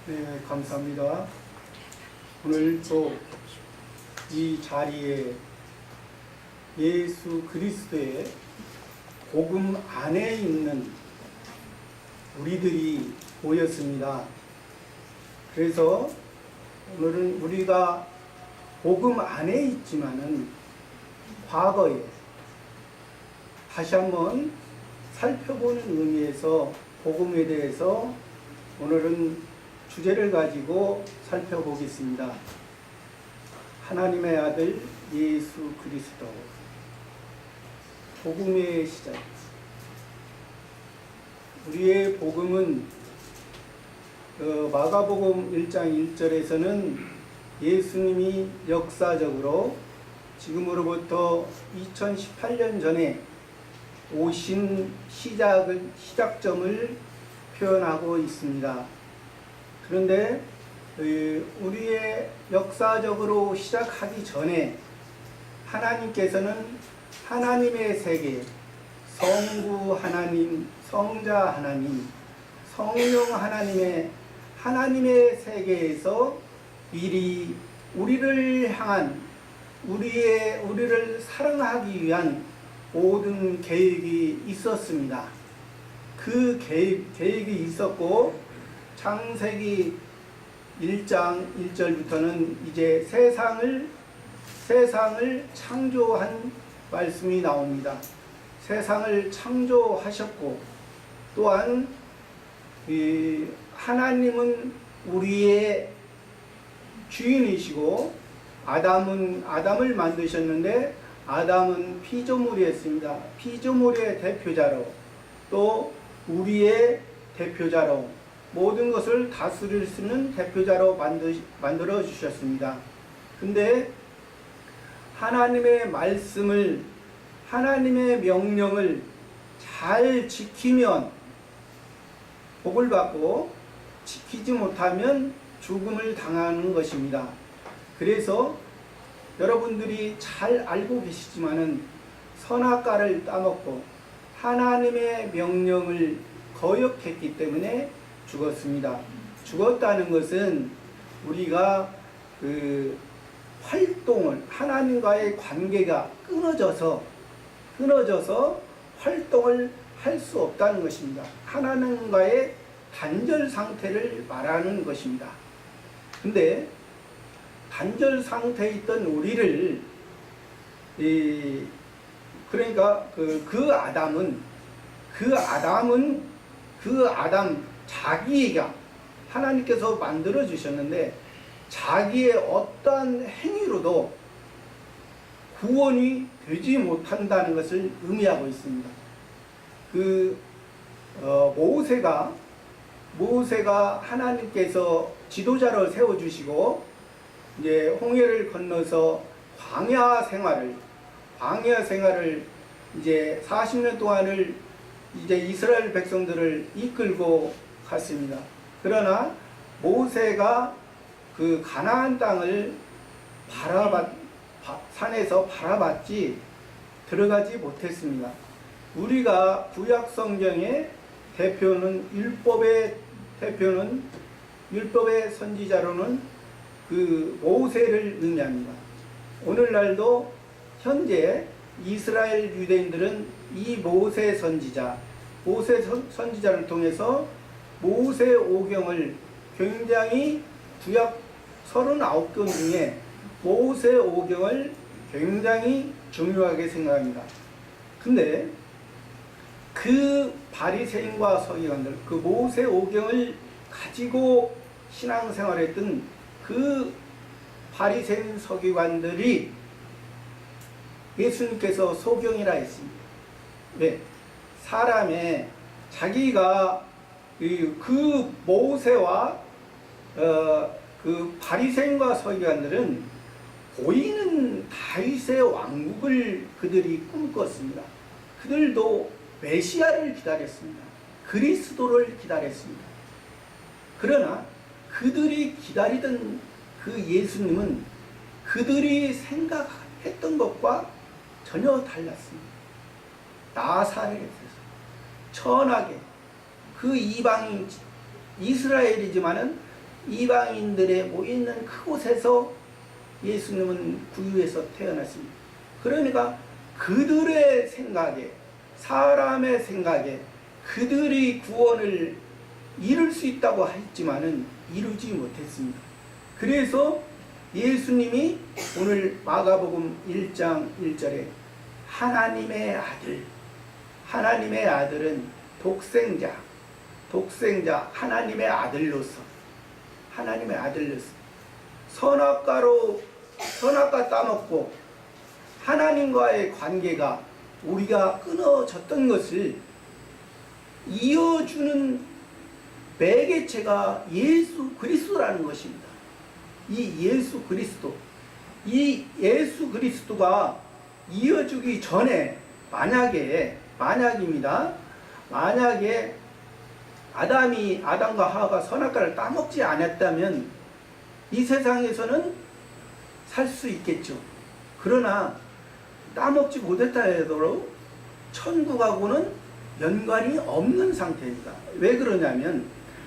네, 감사합니다. 오늘 또 이 자리에 예수 그리스도의 복음 안에 있는 우리들이 모였습니다. 그래서 오늘은 우리가 복음 안에 있지만은 과거에 다시 한번 살펴보는 의미에서 복음에 대해서 오늘은 주제를 가지고 살펴보겠습니다. 하나님의 아들 예수 그리스도, 복음의 시작. 우리의 복음은 마가복음 1장 1절에서는 예수님이 역사적으로 지금으로부터 2018년 전에 오신 시작점을 표현하고 있습니다. 그런데 우리의 역사적으로 시작하기 전에 하나님께서는 하나님의 세계, 성부 하나님, 성자 하나님, 성령 하나님의 세계에서 미리 우리를 향한 우리를 사랑하기 위한 모든 계획이 있었습니다. 그 계획이 있었고, 창세기 1장 1절부터는 이제 세상을 창조한 말씀이 나옵니다. 세상을 창조하셨고, 또한 하나님은 우리의 주인이시고, 아담을 만드셨는데 아담은 피조물이었습니다. 피조물의 대표자로, 또 우리의 대표자로, 모든 것을 다스릴 수 있는 대표자로 만들어 주셨습니다. 근데 하나님의 말씀을, 하나님의 명령을 잘 지키면 복을 받고, 지키지 못하면 죽음을 당하는 것입니다. 그래서 여러분들이 잘 알고 계시지만은 선악과를 따먹고 하나님의 명령을 거역했기 때문에 죽었습니다. 죽었다는 것은 우리가 활동을, 하나님과의 관계가 끊어져서 활동을 할 수 없다는 것입니다. 하나님과의 단절 상태를 말하는 것입니다. 근데 단절 상태에 있던 우리를, 그러니까 그 아담 자기가 하나님께서 만들어 주셨는데, 자기의 어떠한 행위로도 구원이 되지 못한다는 것을 의미하고 있습니다. 모세가 하나님께서 지도자로 세워주시고, 이제 홍해를 건너서 광야 생활을 이제 40년 동안을 이제 이스라엘 백성들을 이끌고 갔습니다. 그러나 모세가 그 가나안 땅을 산에서 바라봤지 들어가지 못했습니다. 우리가 구약 성경의 율법의 선지자로는 그 모세를 의미합니다. 오늘날도 현재 이스라엘 유대인들은 이 모세 선지자를 통해서 모세오경을 굉장히, 구약 39권 중에 모세오경을 굉장히 중요하게 생각합니다. 근데 그 바리새인과 서기관들, 그 모세오경을 가지고 신앙생활했던 그 바리새인 서기관들이 예수님께서 소경이라 했습니다. 왜? 사람의 자기가 그 모세와 그 바리새인과 서기관들은 보이는 다윗의 왕국을 그들이 꿈꿨습니다. 그들도 메시아를 기다렸습니다. 그리스도를 기다렸습니다. 그러나 그들이 기다리던 그 예수님은 그들이 생각했던 것과 전혀 달랐습니다. 나사렛에서 천하게 그 이방인 이스라엘이지만은 이방인들의 모여있는 그곳에서 예수님은 구유에서 태어났습니다. 그러니까 그들의 생각에, 사람의 생각에 그들이 구원을 이룰 수 있다고 했지만은 이루지 못했습니다. 그래서 예수님이 오늘 마가복음 1장 1절에 하나님의 아들, 하나님의 아들은 독생자, 하나님의 아들로서 선악과 따먹고 하나님과의 관계가 우리가 끊어졌던 것을 이어주는 매개체가 예수 그리스도라는 것입니다. 이 예수 그리스도가 이어주기 전에 만약에 아담과 하와가 선악과를 따먹지 않았다면 이 세상에서는 살 수 있겠죠. 그러나 따먹지 못했다 하더라도 천국하고는 연관이 없는 상태입니다. 왜 그러냐면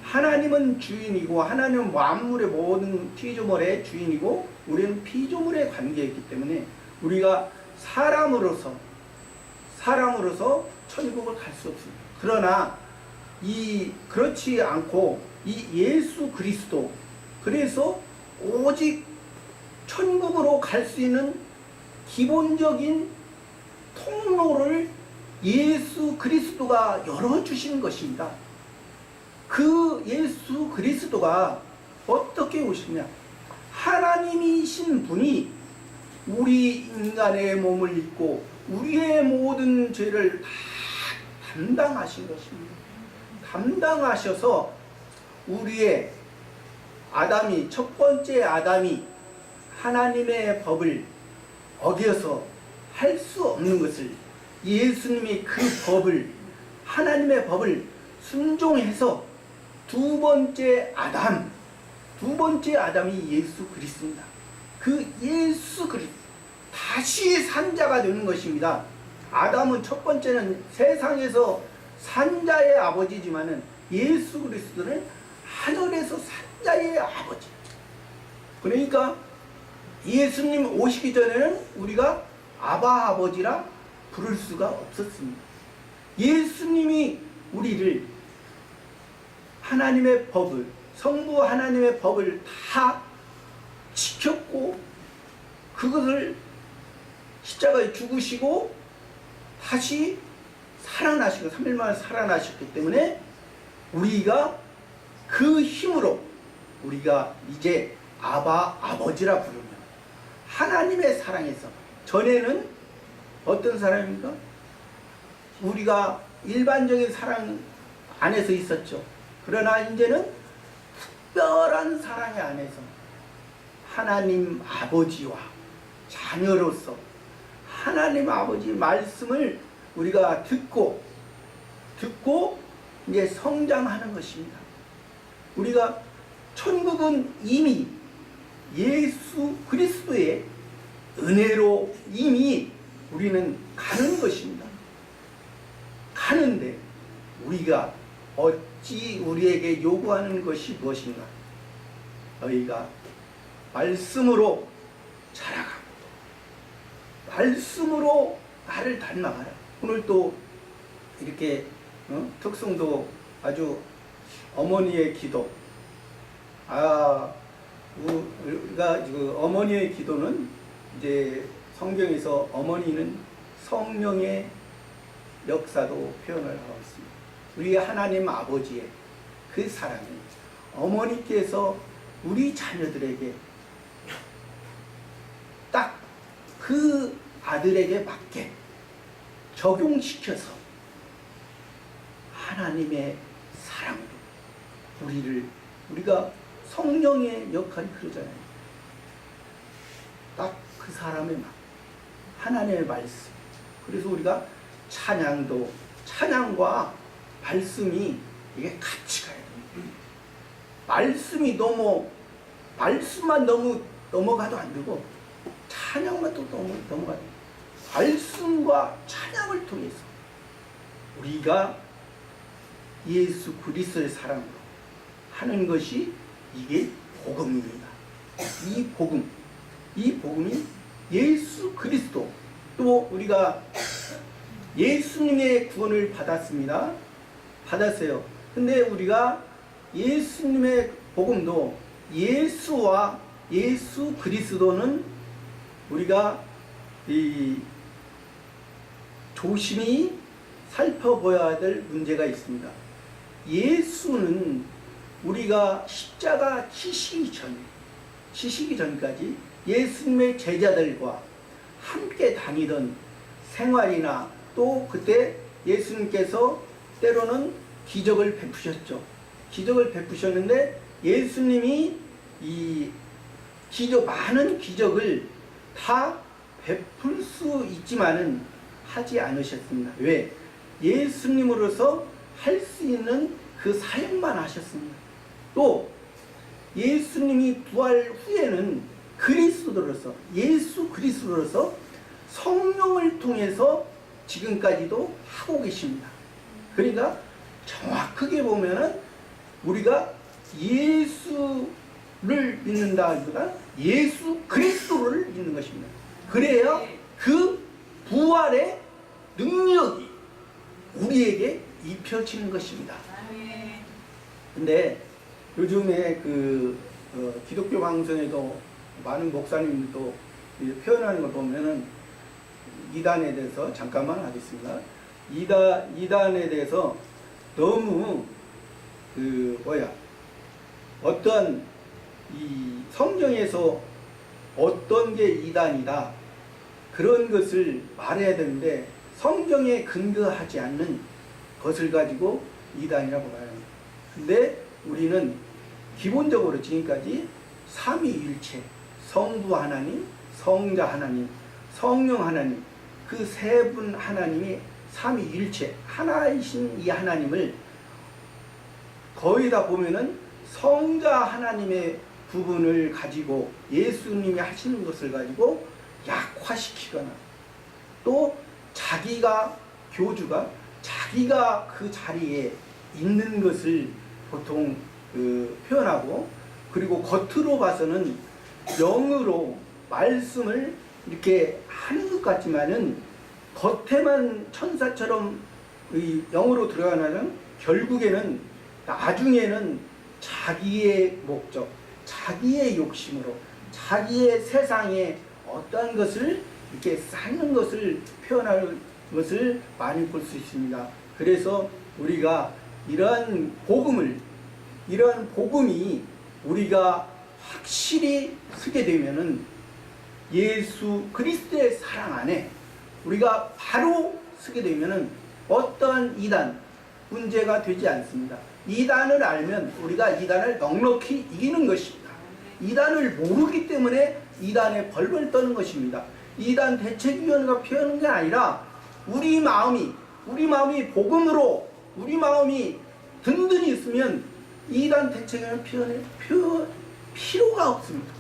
하나님은 주인이고 하나님은 만물의 모든 피조물의 주인이고 우리는 피조물의 관계이기 때문에 우리가 사람으로서 천국을 갈 수 없습니다. 그러나 그렇지 않고 이 예수 그리스도, 그래서 오직 천국으로 갈 수 있는 기본적인 통로를 예수 그리스도가 열어주신 것입니다. 그 예수 그리스도가 어떻게 오시냐? 하나님이신 분이 우리 인간의 몸을 입고 우리의 모든 죄를 다 담당하신 것입니다. 담당하셔서 우리의 첫 번째 아담이 하나님의 법을 어겨서 할 수 없는 것을 예수님이 하나님의 법을 순종해서 두 번째 아담이 예수 그리스도입니다. 그 예수 그리스도 다시 산자가 되는 것입니다. 아담은 첫 번째는 세상에서 산자의 아버지지만은 예수 그리스도는 하늘에서 산자의 아버지. 그러니까 예수님 오시기 전에는 우리가 아바 아버지라 부를 수가 없었습니다. 예수님이 우리를 하나님의 법을, 성부 하나님의 법을 다 지켰고 그것을 십자가에 죽으시고 다시 살아나시고 3일 만에 살아나셨기 때문에 우리가 그 힘으로 우리가 이제 아버지라 부르면 하나님의 사랑에서, 전에는 어떤 사람입니까? 우리가 일반적인 사랑 안에서 있었죠. 그러나 이제는 특별한 사랑 안에서 하나님 아버지와 자녀로서 하나님 아버지 말씀을 우리가 듣고 이제 성장하는 것입니다. 우리가 천국은 이미 예수 그리스도의 은혜로 이미 우리는 가는 것입니다. 가는데 우리가 어찌 우리에게 요구하는 것이 무엇인가? 너희가 말씀으로 자라가, 말씀으로 나를 닮아가라. 오늘 또 이렇게 특성도 아주 어머니의 기도. 우리가 어머니의 기도는 이제 성경에서 어머니는 성령의 역사도 표현을 하고 있습니다. 우리 하나님 아버지의 그 사랑을 어머니께서 우리 자녀들에게 딱 그 아들에게 맞게 적용시켜서 하나님의 사랑으로 우리가 성령의 역할이 그러잖아요. 딱 그 사람에 맞게 하나님의 말씀. 그래서 우리가 찬양과 말씀이 이게 같이 가야 됩니다. 말씀만 너무 넘어가도 안 되고 찬양만 또 넘어가도 돼요. 말씀과 찬양을 통해서 우리가 예수 그리스도의 사랑으로 하는 것이 이게 복음입니다. 이 복음이 예수 그리스도, 또 우리가 예수님의 구원을 받았어요. 근데 우리가 예수님의 복음도, 예수와 예수 그리스도는 우리가 조심히 살펴봐야 될 문제가 있습니다. 예수는 우리가 십자가 치시기 전까지 예수님의 제자들과 함께 다니던 생활이나, 또 그때 예수님께서 때로는 기적을 베푸셨죠. 기적을 베푸셨는데 예수님이 이 많은 기적을 다 베풀 수 있지만은 하지 않으셨습니다. 왜? 예수님으로서 할 수 있는 그 사역만 하셨습니다. 또 예수님이 부활 후에는 예수 그리스도로서 성령을 통해서 지금까지도 하고 계십니다. 그러니까 정확하게 보면은 우리가 예수를 믿는다기보다 예수 그리스도를 믿는 것입니다. 그래야 그 부활의 능력이 우리에게 입혀지는 것입니다. 근데 요즘에 기독교 방송에도 많은 목사님들도 표현하는 걸 보면은 이단에 대해서 잠깐만 하겠습니다. 이단에 대해서 너무 어떤 이 성경에서 어떤 게 이단이다 그런 것을 말해야 되는데, 성경에 근거하지 않는 것을 가지고 이단이라고 말해요. 근데 우리는 기본적으로 지금까지 삼위일체, 성부 하나님, 성자 하나님, 성령 하나님, 그 세 분 하나님이 삼위일체 하나이신 이 하나님을 거의 다 보면은 성자 하나님의 부분을 가지고 예수님이 하시는 것을 가지고 약화시키거나, 또 자기가 그 자리에 있는 것을 보통 표현하고, 그리고 겉으로 봐서는 영으로 말씀을 이렇게 하는 것 같지만은 겉에만 천사처럼 영으로 들어가는, 결국에는 나중에는 자기의 목적, 자기의 욕심으로, 자기의 세상에 어떠한 것을 이렇게 쌓는 것을 표현하는 것을 많이 볼 수 있습니다. 그래서 우리가 이러한 복음이 우리가 확실히 쓰게 되면은 예수 그리스도의 사랑 안에 우리가 바로 쓰게 되면은 어떠한 이단 문제가 되지 않습니다. 이단을 알면 우리가 이단을 넉넉히 이기는 것입니다. 이단을 모르기 때문에 이단에 벌벌 떠는 것입니다. 이단 대책위원회가 표현하는 게 아니라 우리 마음이 복음으로 우리 마음이 든든히 있으면 이단 대책위원회 표현할 필요가 없습니다.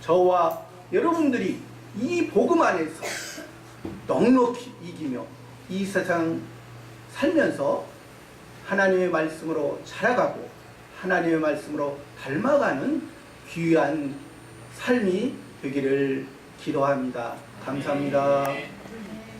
저와 여러분들이 이 복음 안에서 넉넉히 이기며 이 세상 살면서 하나님의 말씀으로 자라가고 하나님의 말씀으로 닮아가는 귀한 삶이 되기를 기도합니다. 감사합니다.